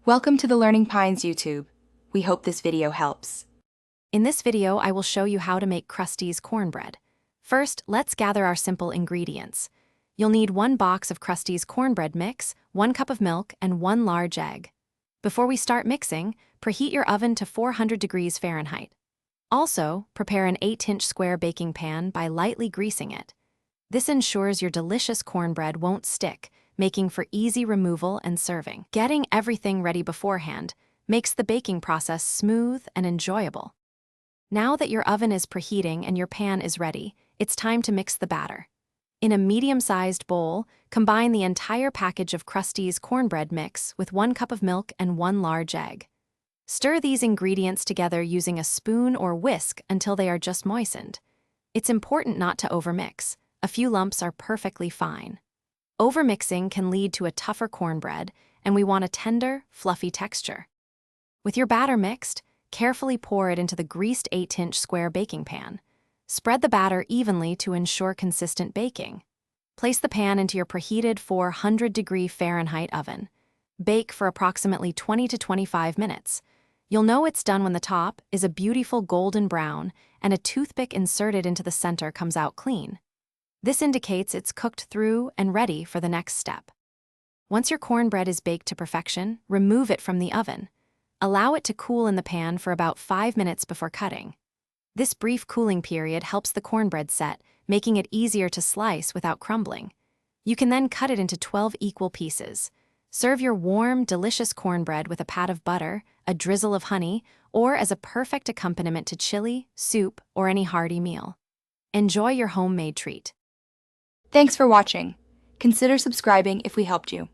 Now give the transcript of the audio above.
Welcome to the Learning Pines YouTube. We hope this video helps. In this video, I will show you how to make Krusteaz cornbread. First, let's gather our simple ingredients. You'll need 1 box of Krusteaz cornbread mix, 1 cup of milk, and 1 large egg. Before we start mixing, preheat your oven to 400 degrees Fahrenheit. Also, prepare an 8-inch square baking pan by lightly greasing it. This ensures your delicious cornbread won't stick, making for easy removal and serving. Getting everything ready beforehand makes the baking process smooth and enjoyable. Now that your oven is preheating and your pan is ready, it's time to mix the batter. In a medium-sized bowl, combine the entire package of Krusteaz cornbread mix with 1 cup of milk and 1 large egg. Stir these ingredients together using a spoon or whisk until they are just moistened. It's important not to overmix. A few lumps are perfectly fine. Overmixing can lead to a tougher cornbread, and we want a tender, fluffy texture. With your batter mixed, carefully pour it into the greased 8-inch square baking pan. Spread the batter evenly to ensure consistent baking. Place the pan into your preheated 400-degree Fahrenheit oven. Bake for approximately 20 to 25 minutes. You'll know it's done when the top is a beautiful golden brown and a toothpick inserted into the center comes out clean. This indicates it's cooked through and ready for the next step. Once your cornbread is baked to perfection, remove it from the oven. Allow it to cool in the pan for about 5 minutes before cutting. This brief cooling period helps the cornbread set, making it easier to slice without crumbling. You can then cut it into 12 equal pieces. Serve your warm, delicious cornbread with a pat of butter, a drizzle of honey, or as a perfect accompaniment to chili, soup, or any hearty meal. Enjoy your homemade treat. Thanks for watching. Consider subscribing if we helped you.